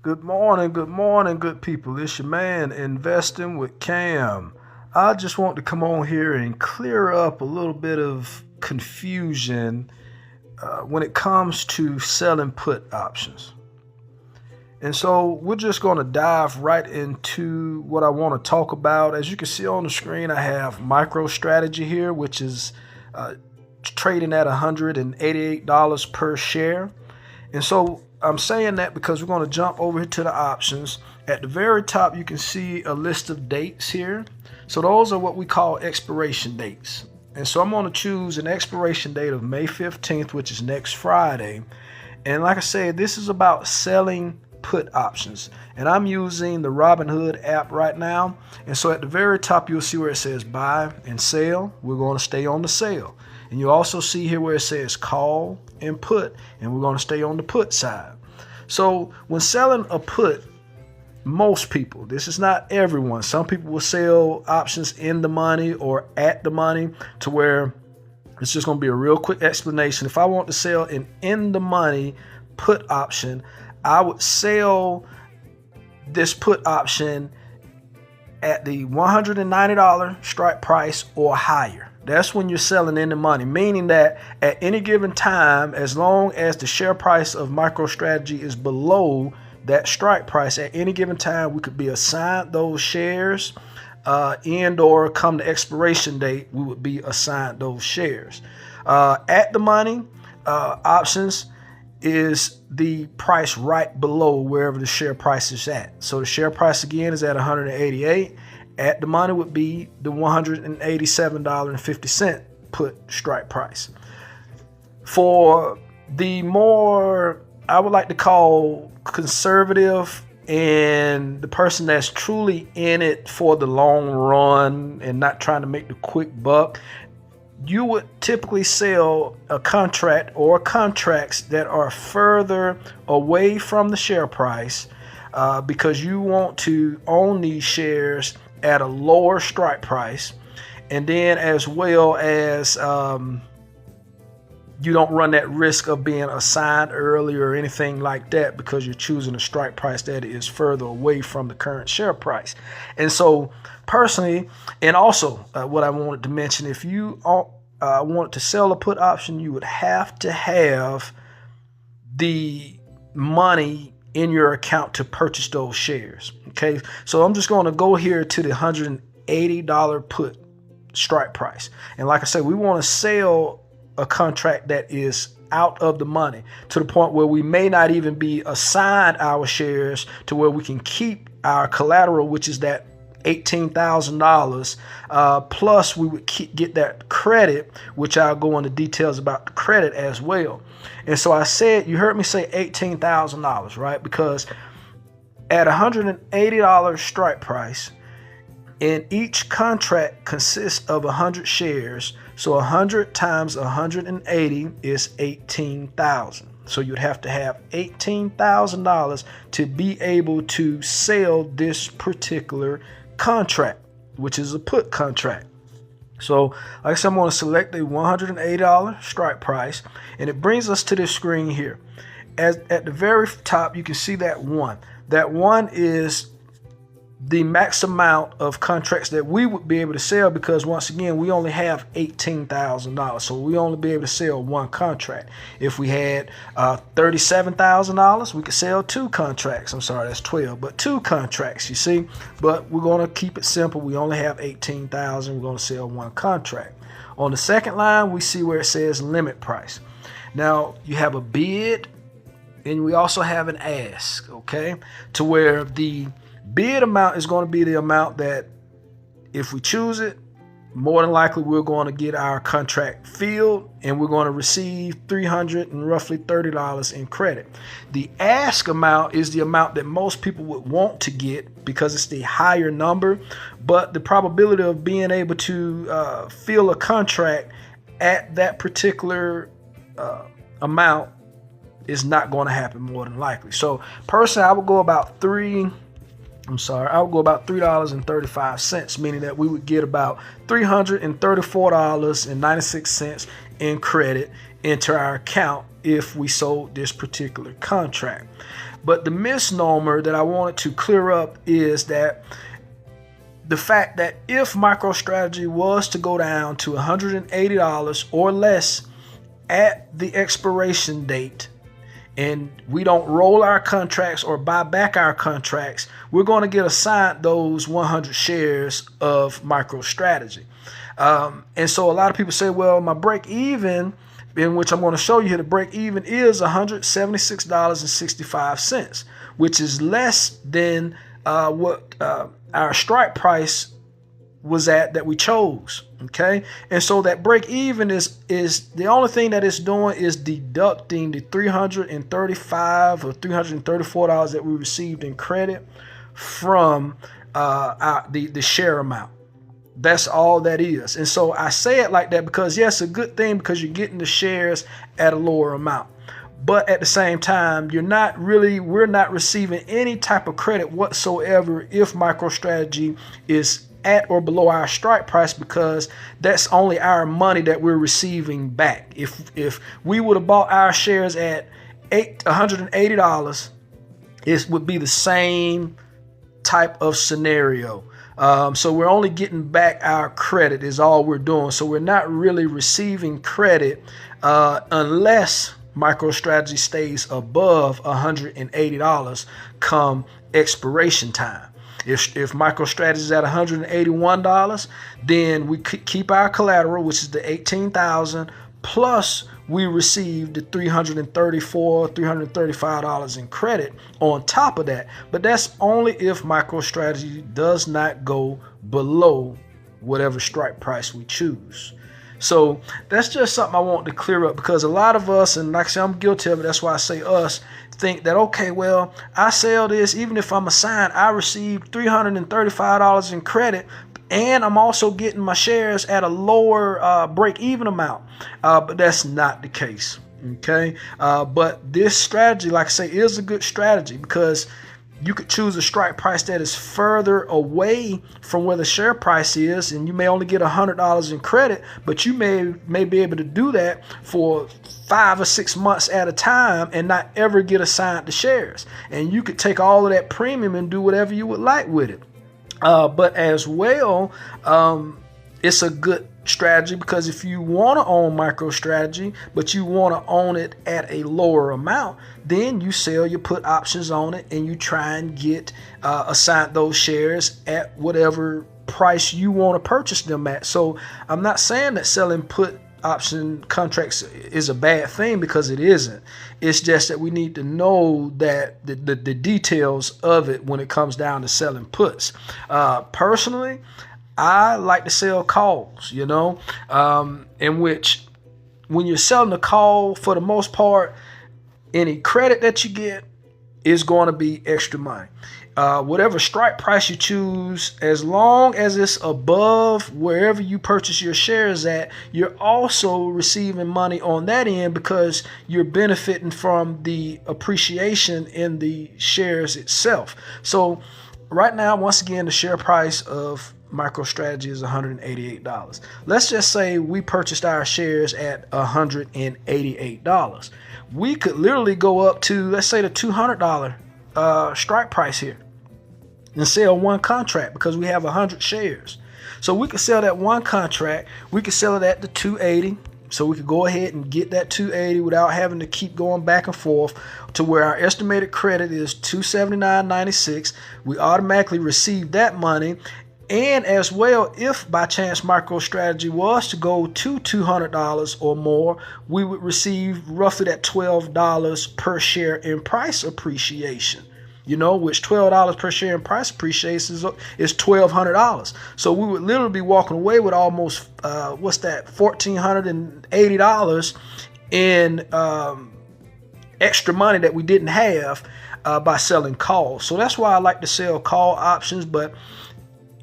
Good morning, good people. It's your man, Investing with Cam. I just want to come on here and clear up a little bit of confusion when it comes to selling put options. And so we're just going to dive right into what I want to talk about. As you can see on the screen, I have MicroStrategy here, which is trading at $188 per share. And so I'm saying that because we're going to jump over here to the options. At the very top, you can see a list of dates here. So those are what we call expiration dates. And so I'm going to choose an expiration date of May 15th, which is next Friday. And like I said, this is about selling put options. And I'm using the Robinhood app right now. And so at the very top, you'll see where it says buy and sell. We're going to stay on the sell. And you also see here where it says call and put, and we're going to stay on the put side. So when selling a put, most people, this is not everyone, some people will sell options in the money or at the money, to where it's just going to be a real quick explanation. If I want to sell an in the money put option, I would sell this put option at the $190 strike price or higher. That's when you're selling in the money, meaning that at any given time, as long as the share price of MicroStrategy is below that strike price, at any given time, we could be assigned those shares and or come the expiration date, we would be assigned those shares. At the money, options is the price right below wherever the share price is at. So the share price again is at 188. At the money would be the $187.50 put strike price. For the more, I would like to call conservative and the person that's truly in it for the long run and not trying to make the quick buck, you would typically sell a contract or contracts that are further away from the share price because you want to own these shares at a lower strike price, and then as well as you don't run that risk of being assigned early or anything like that because you're choosing a strike price that is further away from the current share price. And so personally, and also what I wanted to mention, if you want to sell a put option, you would have to have the money in your account to purchase those shares. Okay, so I'm just going to go here to the $180 put strike price. And like I said, we want to sell a contract that is out of the money to the point where we may not even be assigned our shares, to where we can keep our collateral, which is that $18,000 plus we would get that credit, which I'll go into details about the credit as well. And so I said, you heard me say $18,000, right? Because at $180 strike price, and each contract consists of 100 shares, so 100 times 180 is 18,000. So you'd have to have $18,000 to be able to sell this particular contract, which is a put contract. So like I said, I'm going to select the $180 strike price, and it brings us to this screen here. At the very top, you can see that one. That one is the max amount of contracts that we would be able to sell, because once again, we only have $18,000. So we only be able to sell one contract. If we had $37,000, we could sell two contracts. I'm sorry, that's 12, but two contracts, you see. But we're going to keep it simple. We only have $18,000. We're going to sell one contract. On the second line, we see where it says limit price. Now you have a bid, and we also have an ask, okay? To where the bid amount is going to be the amount that, if we choose it, more than likely we're going to get our contract filled, and we're going to receive $330 in credit. The ask amount is the amount that most people would want to get because it's the higher number, but the probability of being able to fill a contract at that particular amount is not going to happen more than likely. So personally, I would go about $3.35, meaning that we would get about $334.96 in credit into our account if we sold this particular contract. But the misnomer that I wanted to clear up is that the fact that if MicroStrategy was to go down to $180 or less at the expiration date, and we don't roll our contracts or buy back our contracts, we're going to get assigned those 100 shares of MicroStrategy. And so a lot of people say, well, my break even, in which I'm going to show you here, the break even is $176.65, which is less than what our strike price was at that we chose. Okay, and so that break even is the only thing that it's doing is deducting the $335 or $334 that we received in credit from the share amount. That's all that is. And so I say it like that because yes, a good thing because you're getting the shares at a lower amount. But at the same time, we're not receiving any type of credit whatsoever if MicroStrategy is at or below our strike price, because that's only our money that we're receiving back. If we would have bought our shares at $180, it would be the same type of scenario. So we're only getting back our credit is all we're doing. So we're not really receiving credit unless MicroStrategy stays above $180 come expiration time. If MicroStrategy is at $181, then we keep our collateral, which is the $18,000, plus we receive the $335 in credit on top of that. But that's only if MicroStrategy does not go below whatever strike price we choose. So that's just something I want to clear up, because a lot of us, and like I say, I'm guilty of it, that's why I say us, think that, okay, well, I sell this, even if I'm assigned, I received $335 in credit, and I'm also getting my shares at a lower break-even amount. But that's not the case, okay? But this strategy, like I say, is a good strategy, because you could choose a strike price that is further away from where the share price is, and you may only get $100 in credit, but you may be able to do that for 5 or 6 months at a time and not ever get assigned the shares. And you could take all of that premium and do whatever you would like with it. But as well, it's a good strategy, because if you want to own MicroStrategy, but you want to own it at a lower amount, then you sell your put options on it and you try and get assigned those shares at whatever price you want to purchase them at. So I'm not saying that selling put option contracts is a bad thing, because it isn't. It's just that we need to know that the details of it when it comes down to selling puts. Personally, I like to sell calls, in which when you're selling a call, for the most part, any credit that you get is going to be extra money. Whatever strike price you choose, as long as it's above wherever you purchase your shares at, you're also receiving money on that end, because you're benefiting from the appreciation in the shares itself. So right now, once again, the share price of MicroStrategy is $188. Let's just say we purchased our shares at $188. We could literally go up to, let's say, the $200 strike price here and sell one contract, because we have 100 shares. So we could sell that one contract. We could sell it at the $280. So we could go ahead and get that $280 without having to keep going back and forth, to where our estimated credit is $279.96. We automatically receive that money. And as well, if by chance MicroStrategy was to go to $200 or more, we would receive roughly that $12 per share in price appreciation. Which $12 per share in price appreciation is $1,200. So we would literally be walking away with almost $1,480 in extra money that we didn't have by selling calls. So that's why I like to sell call options. But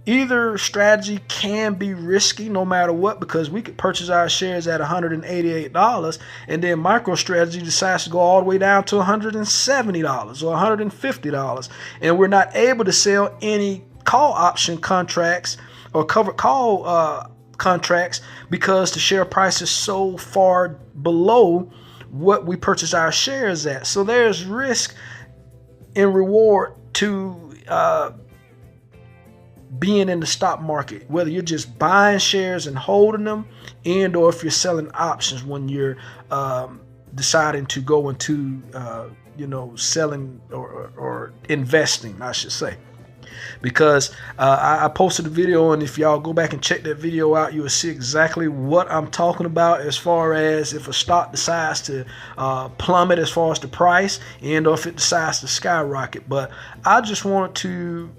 either strategy can be risky no matter what, because we could purchase our shares at $188 and then MicroStrategy decides to go all the way down to $170 or $150, and we're not able to sell any call option contracts or covered call contracts because the share price is so far below what we purchase our shares at. So there's risk and reward to being in the stock market, whether you're just buying shares and holding them, and or if you're selling options when you're deciding to go into selling or investing, I should say. Because I posted a video, and if y'all go back and check that video out, you will see exactly what I'm talking about as far as if a stock decides to plummet as far as the price, and or if it decides to skyrocket. But I just wanted to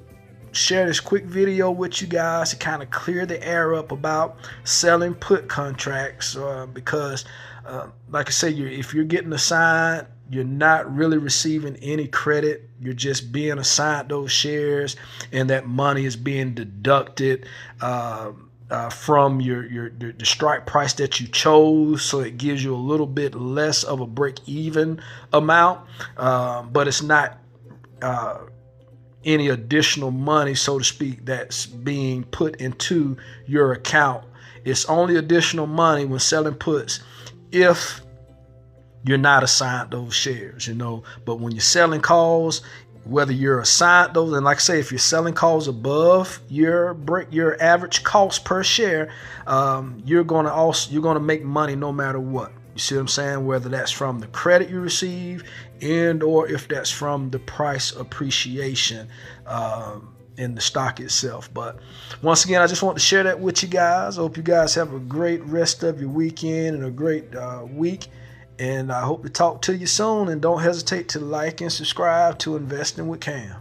share this quick video with you guys to kind of clear the air up about selling put contracts, because like I say, if you're getting assigned, you're not really receiving any credit. You're just being assigned those shares, and that money is being deducted from the strike price that you chose. So it gives you a little bit less of a break-even amount, but it's not any additional money, so to speak, that's being put into your account. It's only additional money when selling puts if you're not assigned those shares, but when you're selling calls, whether you're assigned those, and like I say, if you're selling calls above your average cost per share, you're gonna make money no matter what. You see what I'm saying? Whether that's from the credit you receive, and or if that's from the price appreciation in the stock itself. But once again, I just want to share that with you guys. I hope you guys have a great rest of your weekend and a great week. And I hope to talk to you soon. And don't hesitate to like and subscribe to Investing with Cam.